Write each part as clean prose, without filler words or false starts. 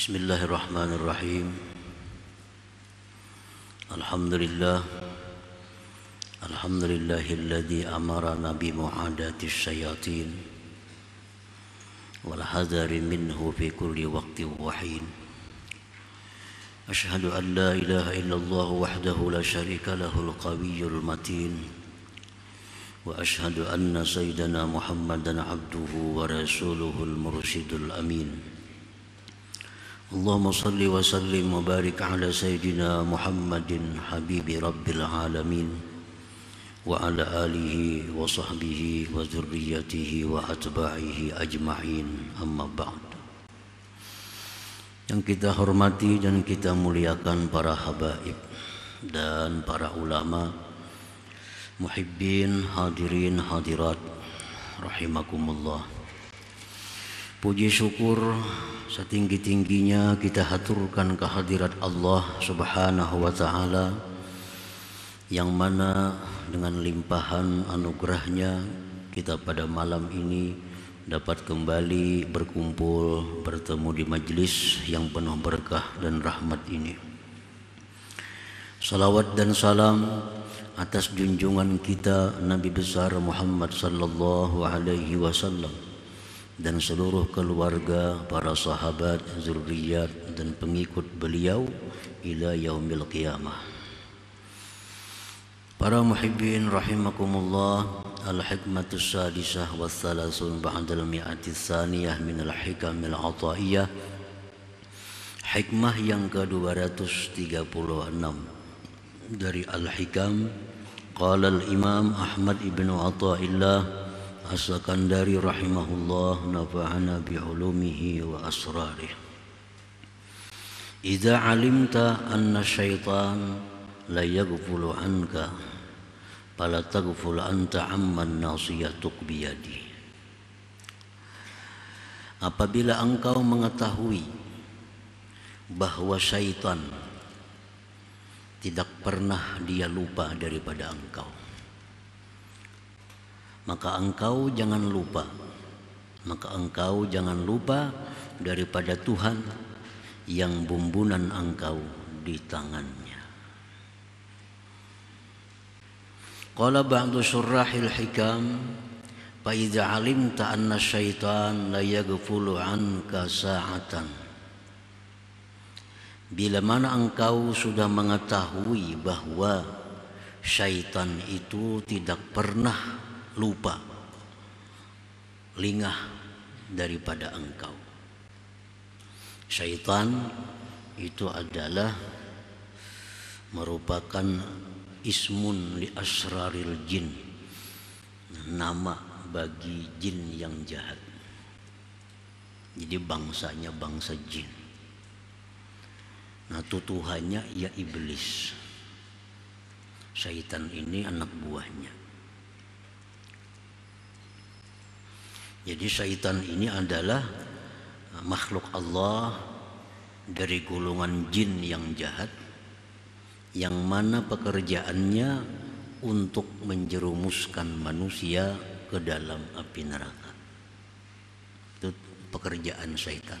Bismillahirrahmanirrahim. Alhamdulillah. Alhamdulillahilladzi amarana bi mu'adati syayatin wal hadari minhu fi kulli waqtin wa hin. Ashhadu an la ilaha illallah wahdahu la syarika lahul qawiyyul matin. Wa ashhadu anna sayyidana Muhammadan abduhu wa rasuluhul mursyidul amin. Allahumma salli wa sallim wa barik ala sayyidina Muhammadin habibi rabbil alamin wa ala alihi wa sahbihi wa zurriyatihi wa atba'ihi ajma'in, amma ba'd. Yang kita hormati dan kita muliakan para habaib dan para ulama, muhibbin, hadirin, hadirat rahimakumullah. Puji syukur setinggi-tingginya kita haturkan kehadirat Allah Subhanahu wa ta'ala, yang mana dengan limpahan anugerahnya kita pada malam ini dapat kembali berkumpul bertemu di majlis yang penuh berkah dan rahmat ini. Salawat dan salam atas junjungan kita Nabi besar Muhammad sallallahu alaihi wasallam dan seluruh keluarga, para sahabat, zurriyat dan pengikut beliau ila yaumil qiyamah. Para muhibbin rahimakumullah, al-hikmatus sadisah wa thalathun ba'dal mi'atis tsaniyah minal hikamil ataiyah. Hikmah yang ke-236 dari al-hikam. Qala al-imam Ahmad ibn Athaillah As-Sakandari rahimahullah, nafa'ana bi'ulumihi wa asrarih. Idza alimta anna syaitan la yaghfulu anka fala taghful anta amman nasiyatuk biyadi. Apabila engkau mengetahui bahwa syaitan tidak pernah dia lupa daripada engkau, maka engkau jangan lupa daripada Tuhan yang bumbunan engkau di tangannya. Qala ba'du syurrahil hikam, fa idza alimta anna syaitan la yaghfulu anka sa'atan. Bila mana engkau sudah mengetahui bahwa syaitan itu tidak pernah lupa, lingah daripada engkau. Syaitan itu adalah merupakan ismun li asraril jin, nama bagi jin yang jahat. Jadi bangsanya bangsa jin. Nah, tutuhannya ya iblis. Syaitan ini anak buahnya. Jadi syaitan ini adalah makhluk Allah dari golongan jin yang jahat, yang mana pekerjaannya untuk menjerumuskan manusia ke dalam api neraka. Itu pekerjaan syaitan.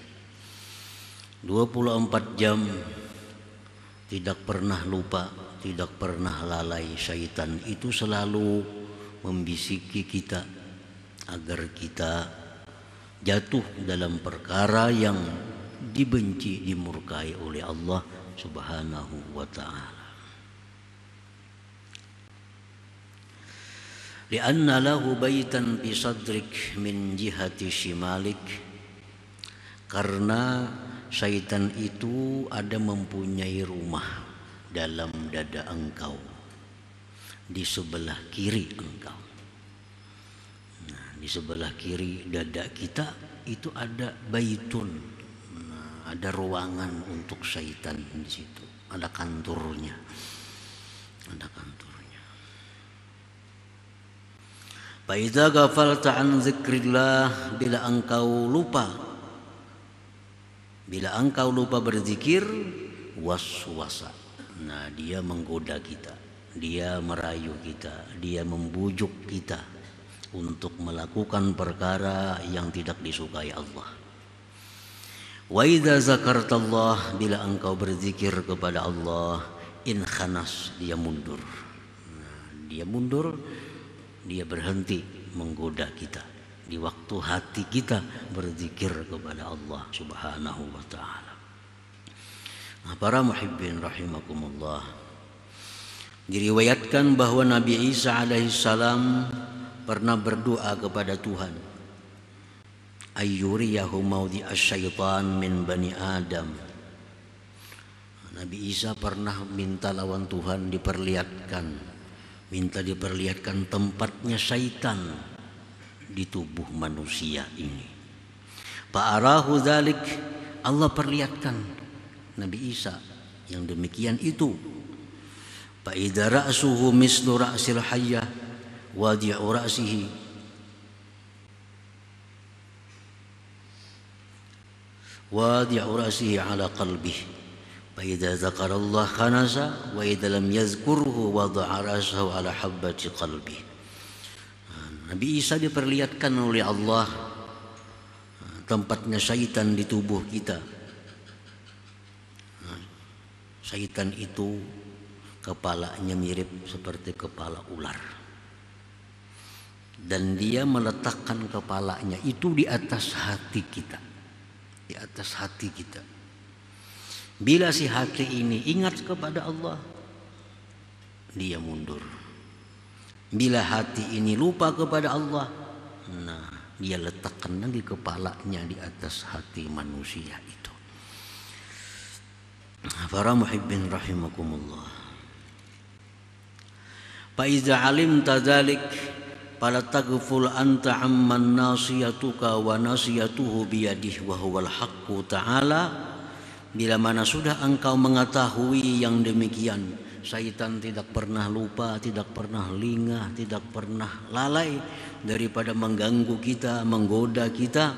24 jam tidak pernah lupa, tidak pernah lalai. Syaitan itu selalu membisiki kita agar kita jatuh dalam perkara yang dibenci, dimurkai oleh Allah Subhanahu wa ta'ala. Lianna lahu baitan fi sadrik min jihati shimalik. Karena syaitan itu ada mempunyai rumah dalam dada engkau, di sebelah kiri engkau. Di sebelah kiri dada kita itu ada baitun, ada ruangan untuk syaitan di situ, ada kantornya, Fa idza ghafalta an dzikrillah, bila engkau lupa berzikir, waswasa. Nah, dia menggoda kita, dia merayu kita, dia membujuk kita untuk melakukan perkara yang tidak disukai Allah. Wa idza zakartallah, bila engkau berzikir kepada Allah, in khanas, dia mundur. Dia mundur, dia berhenti menggoda kita di waktu hati kita berzikir kepada Allah Subhanahu wa taala. Nah, para muhibbin rahimakumullah, diriwayatkan bahwa Nabi Isa alaihissalam pernah berdoa kepada Tuhan, ayyuriyahu maudi asyaitan min bani Adam. Nabi Isa pernah minta lawan Tuhan minta diperlihatkan tempatnya syaitan di tubuh manusia ini. Fa'arahu dzalik, Allah perlihatkan Nabi Isa yang demikian itu. Fa idza ra'suhu mislu ra'sil hayyah wadi'u ra'sihi ala qalbihi. Fa idza dzakarallah khanasa wa idza lam yazkurhu wada'a ra'sahu ala habbati qalbi. Nabi Isa diperlihatkan oleh Allah tempatnya syaitan di tubuh kita. Syaitan itu kepalanya mirip seperti kepala ular, dan dia meletakkan kepalanya itu di atas hati kita, di atas hati kita. Bila si hati ini ingat kepada Allah, dia mundur. Bila hati ini lupa kepada Allah, nah dia letakkan lagi kepalanya di atas hati manusia itu. Para muhibbin rahimakumullah, fa iza alimta dzalik fala taghful anta amman nasiyatuka wa nasiyatuhu biyadihi wa huwal haqqu ta'ala. Bila mana sudah engkau mengetahui yang demikian, syaitan tidak pernah lupa, tidak pernah lengah, tidak pernah lalai daripada mengganggu kita, menggoda kita,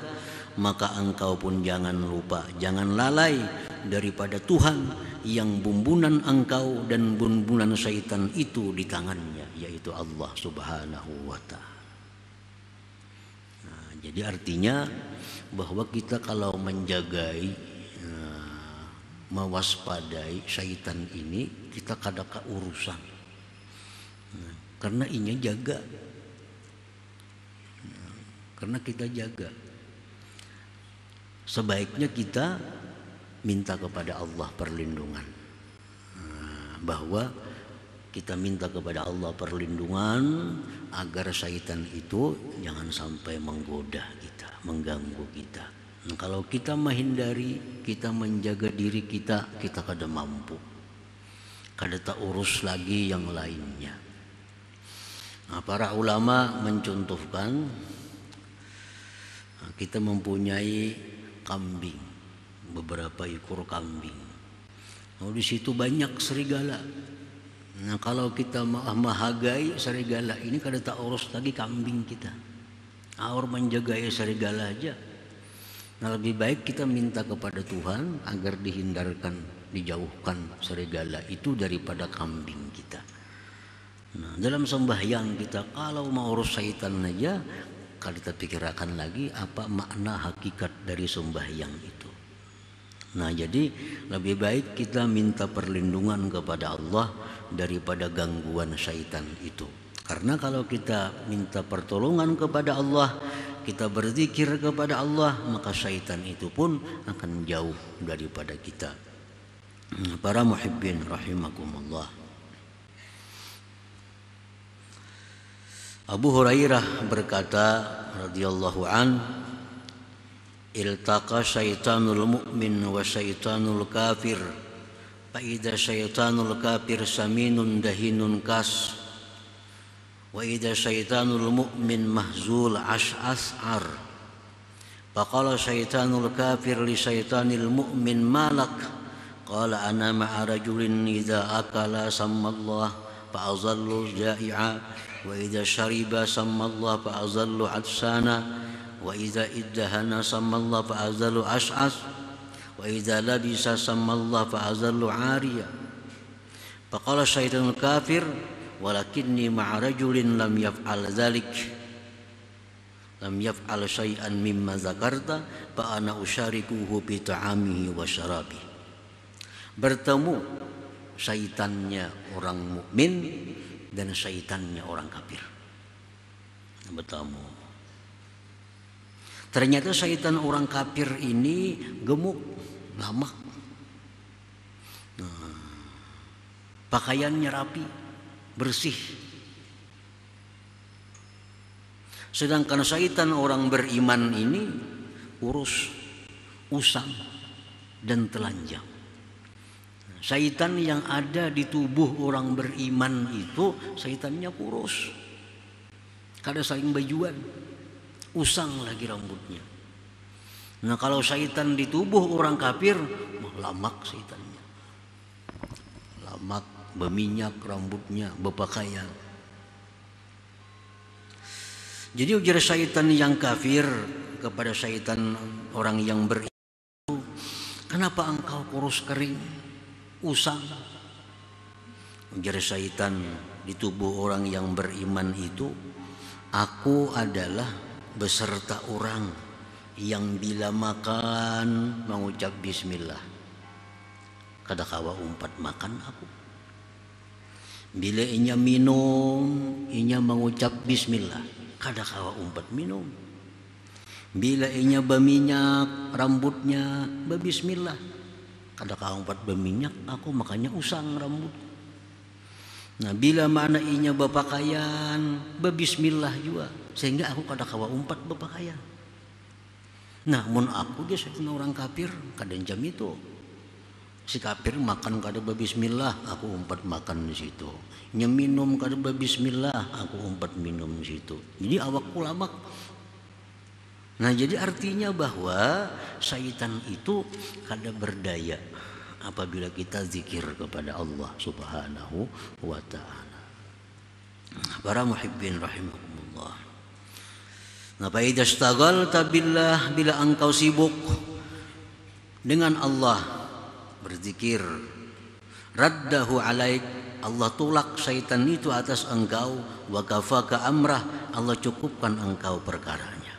maka engkau pun jangan lupa, jangan lalai daripada Tuhan yang bumbunan engkau dan bumbunan syaitan itu di tangannya, yaitu Allah Subhanahu wa ta'ala. Nah, jadi artinya bahwa kita kalau menjagai, mewaspadai syaitan ini, kita kadang urusan. Karena ini jaga. Karena kita jaga. Sebaiknya kita minta kepada Allah perlindungan. Bahwa kita minta kepada Allah perlindungan agar syaitan itu jangan sampai menggoda kita, mengganggu kita. Nah, kalau kita menghindari, kita menjaga diri kita kada mampu, kada tak urus lagi yang lainnya. Nah, para ulama mencontohkan, kita mempunyai kambing, beberapa ekor kambing. Nah, di situ banyak serigala. Nah, kalau kita menghargai serigala ini, kada tak urus lagi kambing kita. Orang menjaga serigala aja. Nah, lebih baik kita minta kepada Tuhan agar dihindarkan, dijauhkan serigala itu daripada kambing kita. Nah, dalam sembahyang kita kalau mau urus syaitan aja, kalau kita pikirkan lagi apa makna hakikat dari sembahyang itu. Nah, jadi lebih baik kita minta perlindungan kepada Allah daripada gangguan syaitan itu. Karena kalau kita minta pertolongan kepada Allah, kita berzikir kepada Allah, maka syaitan itu pun akan jauh daripada kita. Para muhibbin rahimakumullah, Abu Hurairah berkata radhiyallahu an, iltaqa syaitanul mu'min wa syaitanul kafir, fa idza syaitanul kafir saminun dahinun kas, wa idza syaitanul mu'min mahzul ash'ar. Faqala syaitanul kafir li syaitanil mu'min malak, qala ana ma'a rajulin idza akala sammallah fa azallu ja'i'a, wa idza shariba sammallah fa azallu atsana, wa idza iddahana sammallah fa azallu ash'as, wa idza labisa sammallah fa azallu 'ariya. Faqala syaitanul kafir walakinni ma'a rajulin lam yaf'al dzalik, lam yaf'al syai'an mimma zakarta fa ana usyarikuhu bi ta'amihi wa syarabi. Bertemu syaitannya orang mukmin dan syaitannya orang kafir. Bertemu. Ternyata syaitan orang kafir ini gemuk, lamak. Pakaiannya rapi, bersih. Sedangkan syaitan orang beriman ini kurus, usang, dan telanjang. Syaitan yang ada di tubuh orang beriman itu syaitannya kurus, kada saling bajuan, usang lagi rambutnya. Nah kalau syaitan di tubuh orang kafir, lamak syaitannya, lamak, berminyak rambutnya, berpakaian. Jadi ujar syaitan yang kafir kepada syaitan orang yang beriman, kenapa engkau kurus kering, usang? Ujar syaitan di tubuh orang yang beriman itu, aku adalah beserta orang yang bila makan mengucap bismillah, kada kawa umpat makan aku. Bila inya minum, inya mengucap bismillah, kada kawa umpat minum. Bila inya berminyak rambutnya, berbismillah, kada kawa umpat berminyak aku, makanya usang rambut. Nah bila mana inya berpakaian, berbismillah juga, sehingga aku kada kawa umpat berpakaian. Nah mun aku dia seorang orang kafir, kada jam itu. Si kafir makan kada berbismillah, aku umpat makan di situ. Minum kada berbismillah, aku umpat minum di situ. Jadi awakku lamak. Nah jadi artinya bahwa syaitan itu kada berdaya apabila kita zikir kepada Allah Subhanahu wa ta'ala. Para muhibbin rahimakumullah. Nah fa idza istaghalta billah, bila engkau sibuk dengan Allah, berzikir, raddahu alaik, Allah tolak syaitan itu atas engkau, wa kafaka amrah, Allah cukupkan engkau perkaranya.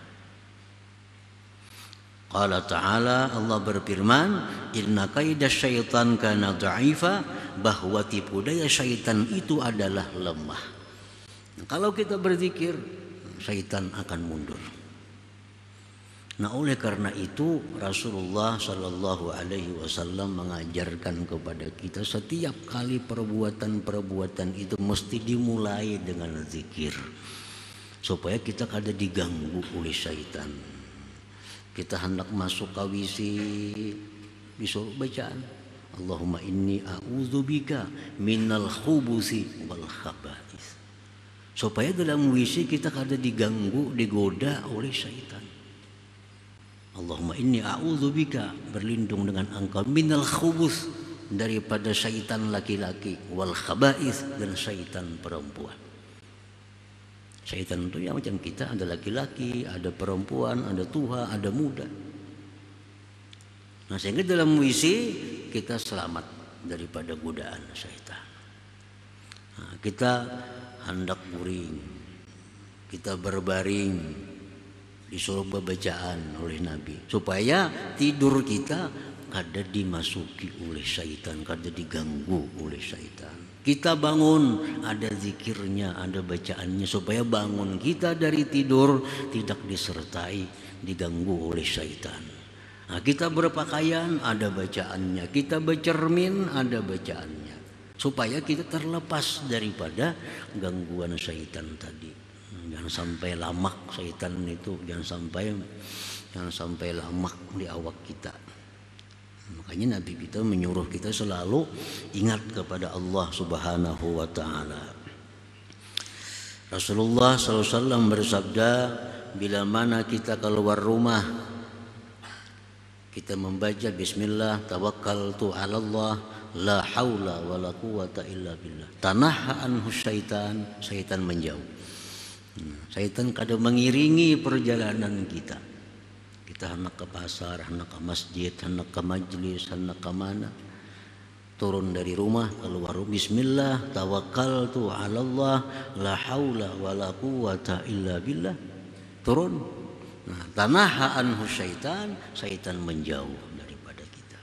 Qala ta'ala, Allah berfirman, inna kaidah syaitan kana dha'ifa, bahwa tipu daya syaitan itu adalah lemah. Kalau kita berzikir, syaitan akan mundur. Nah oleh karena itu Rasulullah Shallallahu Alaihi Wasallam mengajarkan kepada kita setiap kali perbuatan-perbuatan itu mesti dimulai dengan zikir, supaya kita kada diganggu oleh syaitan. Kita hendak masuk ke WC, disuruh bacaan Allahumma inni a'udzubika minal khubusi wal khaba'is, supaya dalam WC kita kada diganggu, digoda oleh syaitan. Allahumma inni a'udzubika, berlindung dengan engkau, minal khubus, daripada syaitan laki-laki, wal khaba'is, dan syaitan perempuan. Syaitan itu yang macam kita, ada laki-laki, ada perempuan, ada tua, ada muda. Nah sehingga dalam WC kita selamat daripada godaan syaitan. Nah, kita hendak guring, kita berbaring, disuruh bacaan oleh Nabi, supaya tidur kita kada dimasuki oleh syaitan, kada diganggu oleh syaitan. Kita bangun, ada zikirnya, ada bacaannya, supaya bangun kita dari tidur tidak disertai, diganggu oleh syaitan. Nah, kita berpakaian, ada bacaannya, kita bercermin, ada bacaannya, supaya kita terlepas daripada gangguan syaitan tadi. Jangan sampai lamak syaitan itu, jangan sampai lamak di awak kita. Makanya Nabi kita menyuruh kita selalu ingat kepada Allah Subhanahu wa ta'ala. Rasulullah SAW bersabda, bila mana kita keluar rumah, kita membaca bismillah, tawakkaltu 'ala Allah, la haula wala quwata illa billah, tanaha anhu syaitan, syaitan menjauh. Syaitan kadang mengiringi perjalanan kita. Kita hendak ke pasar, hendak ke masjid, hendak ke majlis, hendak ke mana, turun dari rumah, keluar bismillah, tawakkaltu 'ala Allah, la haula wala quwata illa billah, turun. Nah, tanaha anhu syaitan, syaitan menjauh daripada kita.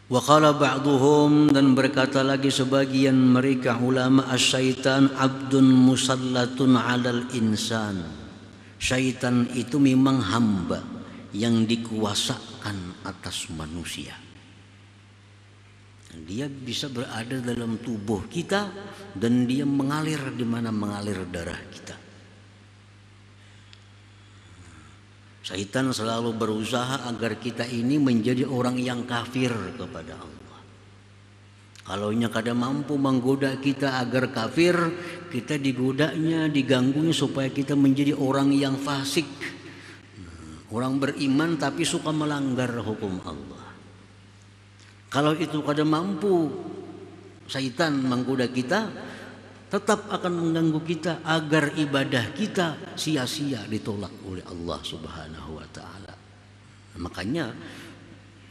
Wa qala ba'duhum, dan berkata lagi sebagian mereka ulama, asyaitan abdun musallatun 'alal insan. Syaitan itu memang hamba yang dikuasakan atas manusia. Dia bisa berada dalam tubuh kita dan dia mengalir di mana mengalir darah kita. Syaitan selalu berusaha agar kita ini menjadi orang yang kafir kepada Allah. Kalau kada mampu menggoda kita agar kafir, kita digodanya, diganggunya supaya kita menjadi orang yang fasik. Orang beriman tapi suka melanggar hukum Allah. Kalau itu kada mampu syaitan menggoda kita, tetap akan mengganggu kita agar ibadah kita sia-sia ditolak oleh Allah Subhanahu wa taala. Makanya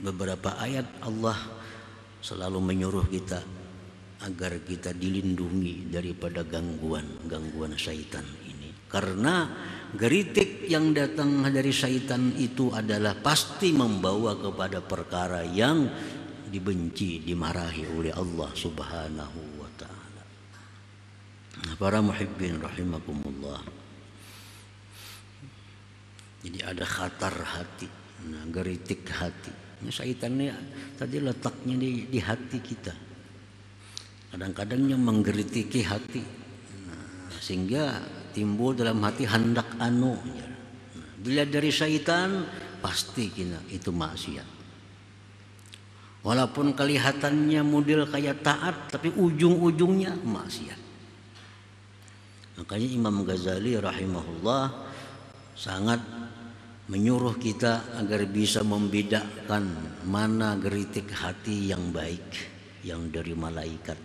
beberapa ayat Allah selalu menyuruh kita agar kita dilindungi daripada gangguan syaitan ini. Karena geritik yang datang dari syaitan itu adalah pasti membawa kepada perkara yang dibenci, dimarahi oleh Allah Subhanahu wa taala. Para muhibbin rahimakumullah. Jadi ada khatar hati, geritik hati. Syaitannya tadi letaknya di hati kita. Kadang-kadangnya menggeritiki hati, sehingga timbul dalam hati hendak anu. Bila dari syaitan pasti kita itu maksiat. Walaupun kelihatannya model kayak taat, tapi ujung-ujungnya maksiat. Makanya Imam Ghazali rahimahullah sangat menyuruh kita agar bisa membedakan mana geritik hati yang baik, yang dari malaikat,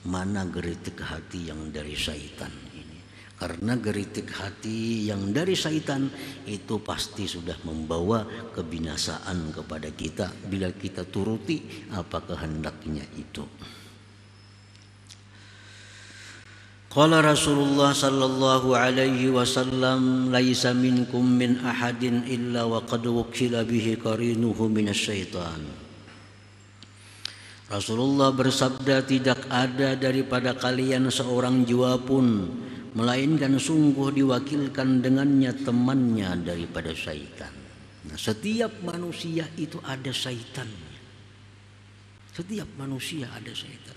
mana geritik hati yang dari syaitan ini. Karena geritik hati yang dari syaitan itu pasti sudah membawa kebinasaan kepada kita bila kita turuti apa kehendaknya itu. Qala Rasulullah sallallahu alaihi wasallam, laisa minkum min ahadin illa wa qad wukila bihi qarinuhu minasyaitan. Rasulullah bersabda, tidak ada daripada kalian seorang jiwa pun melainkan sungguh diwakilkan dengannya temannya daripada syaitan. Nah, setiap manusia itu ada syaitannya. Setiap manusia ada syaitan.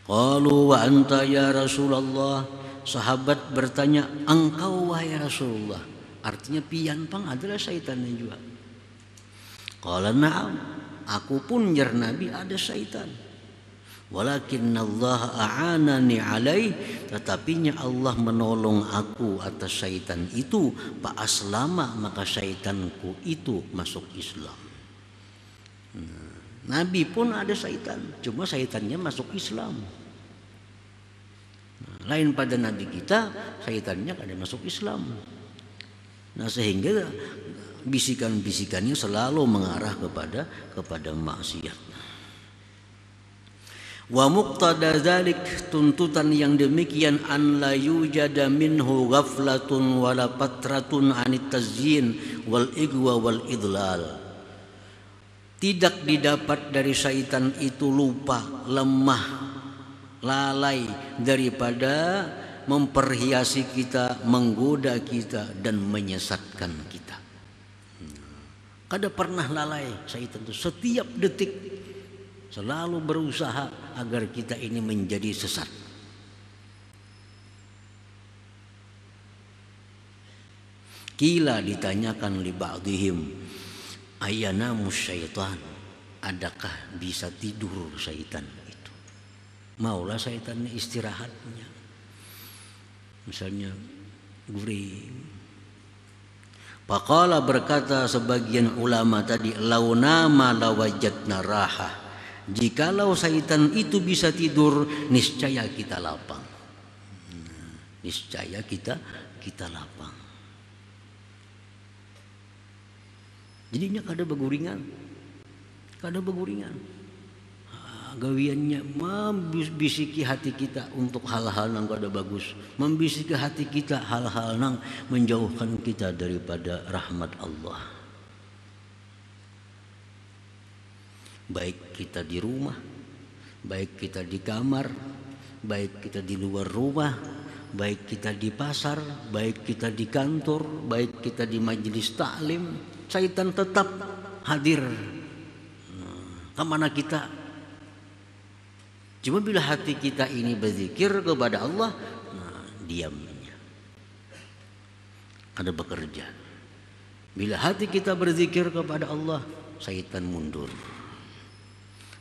Qalu wa anta ya Rasulullah. Sahabat bertanya, engkau wahai Rasulullah. Artinya pianpang adalah syaitannya juga. Qala na'am, aku pun jar Nabi ada syaitan. Walakin Allah a'anani alaih, tetapinya Allah menolong aku atas syaitan itu. Fa aslama, maka syaitanku itu masuk Islam. Nabi pun ada syaitan, cuma syaitannya masuk Islam. Lain pada Nabi kita, syaitannya kada masuk Islam. Nah, sehingga bisikan-bisikannya selalu mengarah kepada maksiat. Wa muqtada dzalik, tuntutan yang demikian, an la yujada minhu ghaflatun wala patratun anit tazyin wal igwa wal idlal. Tidak didapat dari syaitan itu lupa, lemah, lalai daripada memperhiasi kita, menggoda kita dan menyesatkan kita. Kada pernah lalai syaitan itu, setiap detik selalu berusaha agar kita ini menjadi sesat. Kila, ditanyakan li ba'dihim, ayanamu syaitan, adakah bisa tidur syaitan itu? Maulah syaitannya istirahatnya. Misalnya guring. Faqala, berkata sebagian ulama tadi, launama lawajadna raha. Jikalau syaitan itu bisa tidur, niscaya kita lapang. Niscaya kita lapang. Jadinya kada beguringan. gawiannya membisiki hati kita untuk hal-hal yang kada bagus, membisiki hati kita hal-hal yang menjauhkan kita daripada rahmat Allah. Baik kita di rumah, baik kita di kamar, baik kita di luar rumah, baik kita di pasar, baik kita di kantor, baik kita di majelis taklim, syaitan tetap hadir. Kemana kita? Cuma bila hati kita ini berzikir kepada Allah, diamnya ada bekerja. Bila hati kita berzikir kepada Allah, syaitan mundur.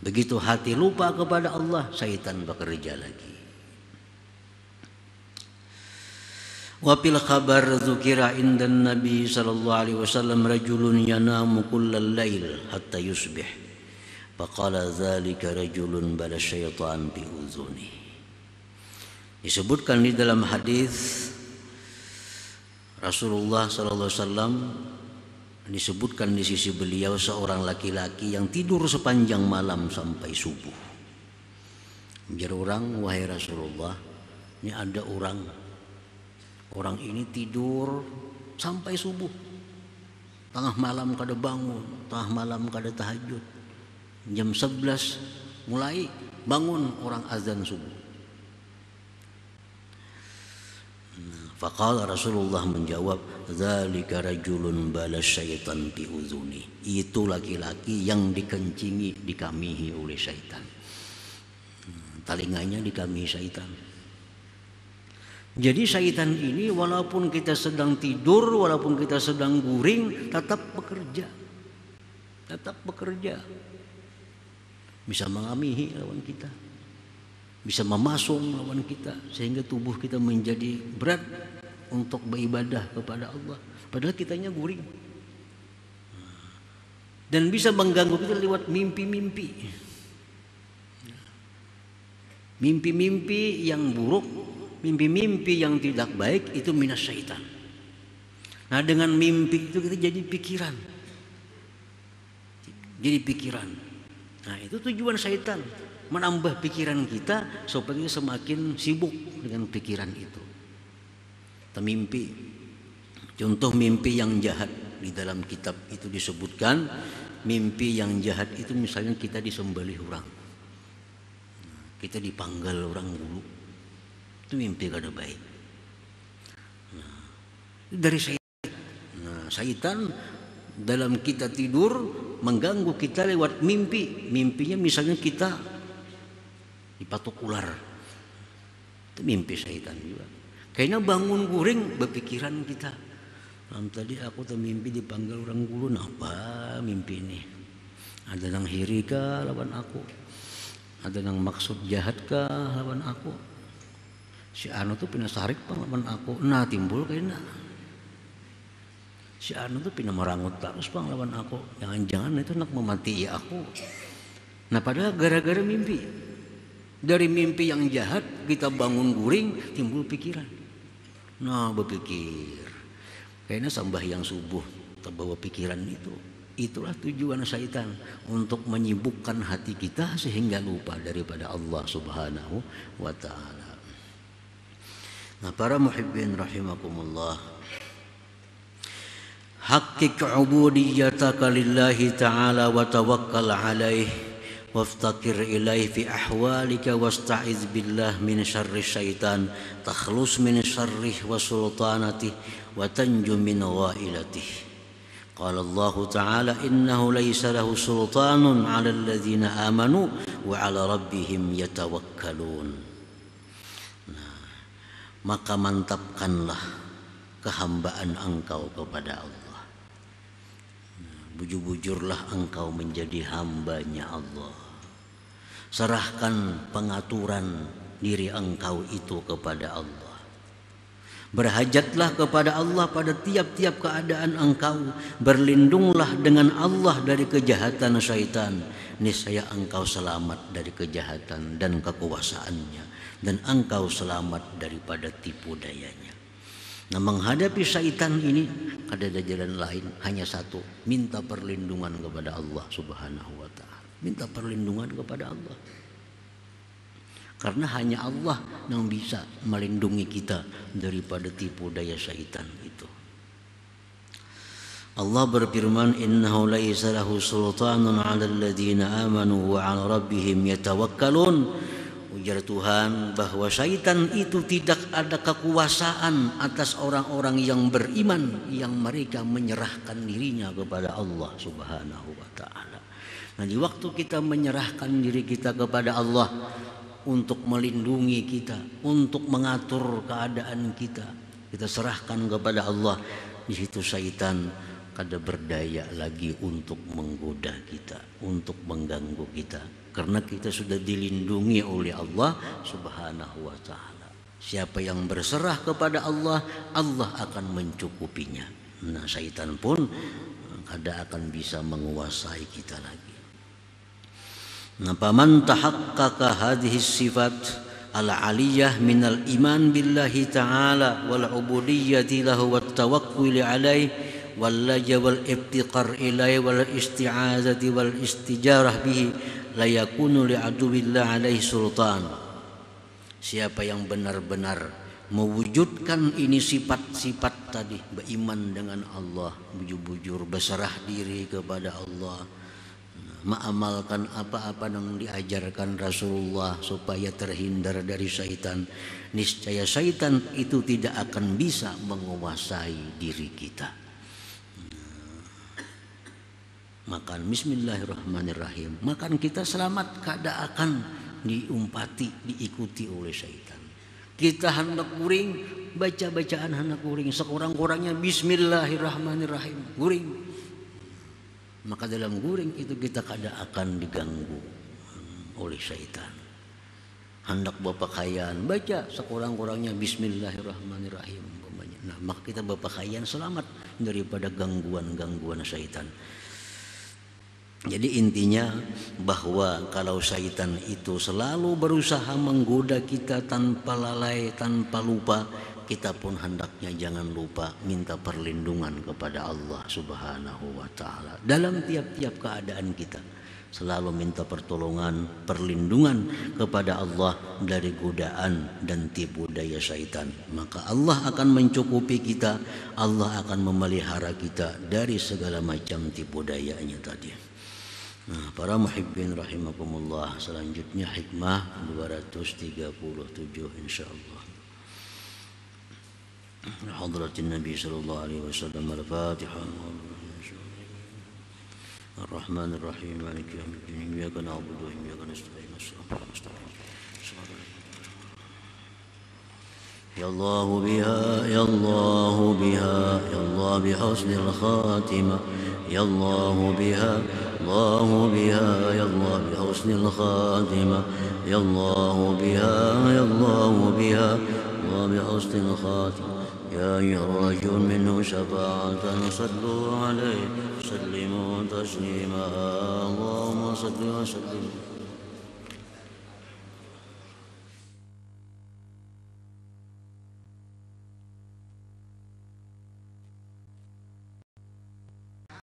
Begitu hati lupa kepada Allah, syaitan bekerja lagi. Wa fil khabar dzukira indan Nabi sallallahu alaihi wasallam rajulun yanamu kullal lail hatta yusbih. Faqala dzalika rajulun bala syaitan bi uzuni. Disebutkan di dalam hadis Rasulullah sallallahu alaihi wasallam, disebutkan di sisi beliau seorang laki-laki yang tidur sepanjang malam sampai subuh. Menjadi orang, wahai Rasulullah, ini ada orang ini tidur sampai subuh, tengah malam kada bangun, tengah malam kada tahajud. Jam 11 mulai bangun orang azan subuh. Faqala Rasulullah menjawab, dzalika rajulun bala syaitan bi uzuni. Itu laki-laki yang dikencingi, dikamihi oleh syaitan. Telinganya dikamihi syaitan. Jadi syaitan ini walaupun kita sedang tidur, walaupun kita sedang guring, tetap bekerja. Tetap bekerja. Bisa mengamihi lawan kita, bisa memasung lawan kita, sehingga tubuh kita menjadi berat untuk beribadah kepada Allah, padahal kitanya guring. Dan bisa mengganggu kita lewat mimpi-mimpi. Mimpi-mimpi yang buruk, mimpi-mimpi yang tidak baik, itu minas syaitan. Nah, dengan mimpi itu kita jadi pikiran. Jadi pikiran. Nah, itu tujuan syaitan, menambah pikiran kita supaya kita semakin sibuk dengan pikiran itu. Kita mimpi. Contoh mimpi yang jahat di dalam kitab itu disebutkan, mimpi yang jahat itu misalnya kita disembelih orang, kita dipanggal orang dulu, itu mimpi kada baik. Nah, dari syaitan. Nah, syaitan dalam kita tidur mengganggu kita lewat mimpi. Mimpinya misalnya kita dipatok ular, itu mimpi syaitan juga. Kayaknya bangun guring berpikiran kita, tadi aku mimpi dipanggil orang gulun, apa mimpi ini? Ada yang hiri kah lawan aku? Ada yang maksud jahat kah lawan aku? Si anu tuh pina sarik pang lawan aku. Nah, timbul kayaknya si anu tuh pina merangut terus bang lawan aku. Jangan-jangan itu nak memati aku. Nah, padahal gara-gara mimpi. Dari mimpi yang jahat kita bangun guring, timbul pikiran. Nah, berpikir kayaknya sembahyang subuh terbawa pikiran itu. Itulah tujuan syaitan, untuk menyibukkan hati kita sehingga lupa daripada Allah Subhanahu wa ta'ala. Nah, para muhibbin rahimakumullah, haqiq ubudiyataka lillahi ta'ala wa tawakkal alaih waftakir ilaih fi ahwalika wasta'iz billah min syarri syaitan takhlus min syarrih wa sultanatih wa tanju min ghailatih. Qala Allah ta'ala innahu laysa lahu sultanun 'alal ladzina amanu wa 'ala rabbihim yatawakkalun. Nah, maka mantapkanlah kehambaan engkau kepada Allah. Bujur-bujurlah engkau menjadi hambanya Allah. Serahkan pengaturan diri engkau itu kepada Allah. Berhajatlah kepada Allah pada tiap-tiap keadaan engkau. Berlindunglah dengan Allah dari kejahatan syaitan. Niscaya engkau selamat dari kejahatan dan kekuasaannya, dan engkau selamat daripada tipu dayanya. Nah, menghadapi syaitan ini ada jalan lain, hanya satu, minta perlindungan kepada Allah Subhanahu wa taala. Minta perlindungan kepada Allah. Karena hanya Allah yang bisa melindungi kita daripada tipu daya syaitan itu. Allah berfirman, innahu laisa lahu sultanun 'alal ladzina amanu wa 'ala rabbihim yatawakkalun. Ujar Tuhan bahwa syaitan itu tidak ada kekuasaan atas orang-orang yang beriman, yang mereka menyerahkan dirinya kepada Allah Subhanahu wa taala. Nah, di waktu kita menyerahkan diri kita kepada Allah untuk melindungi kita, untuk mengatur keadaan kita, kita serahkan kepada Allah, di situ syaitan kada berdaya lagi untuk menggoda kita, untuk mengganggu kita, karena kita sudah dilindungi oleh Allah Subhanahu wa taala. Siapa yang berserah kepada Allah, Allah akan mencukupinya. Nah, syaitan pun kada akan bisa menguasai kita lagi. Nah, faman tahaqqaqa hadhihi sifat al-aliyah minal iman billahi ta'ala wal ubudiyyati lahu wat tawakkul alaihi wal laja wal iftiqar ilaihi wal isti'azati wal istijarah bihi la yakunu li aduwillah alaihi sultan. Siapa yang benar-benar mewujudkan ini sifat-sifat tadi, beriman dengan Allah, bujur-bujur berserah diri kepada Allah, mengamalkan apa-apa yang diajarkan Rasulullah supaya terhindar dari syaitan, niscaya syaitan itu tidak akan bisa menguasai diri kita. Makan bismillahirrahmanirrahim, makan kita selamat, kada akan diumpati, diikuti oleh syaitan. Kita hendak guring, baca bacaan hendak guring, sekurang-kurangnya bismillahirrahmanirrahim, guring. Maka dalam guring itu kita kada akan diganggu oleh syaitan. Hendak berpakaian, baca sekurang-kurangnya bismillahirrahmanirrahim. Nah, maka kita berpakaian selamat daripada gangguan-gangguan syaitan. Jadi intinya bahwa kalau syaitan itu selalu berusaha menggoda kita tanpa lalai, tanpa lupa, kita pun hendaknya jangan lupa minta perlindungan kepada Allah Subhanahu wa taala dalam tiap-tiap keadaan kita. Selalu minta pertolongan, perlindungan kepada Allah dari godaan dan tipu daya syaitan. Maka Allah akan mencukupi kita, Allah akan memelihara kita dari segala macam tipu dayanya tadi. Nah, para muhibbin rahimakumullah, selanjutnya hikmah 237 insyaallah. Hadratin Nabi sallallahu alaihi wasallam. Al-Fatihah. Ar-Rahman Ar-Rahim, Maliki yaumiddin, iyyaka na'budu wa iyyaka nasta'in, ihdinas siratal mustaqim. Ya Allah biha, ya Allah biha, ya Allah bihusnil khatimah. Ya Allah biha, Allah biha, ya Allah bihusnil khatimah. Ya Allah biha, ya Allah biha, Allah bihusnil khatimah. يا أيها الرجل منه شفاعة صلوا عليه سلموا تسليما اللهم صل وسلم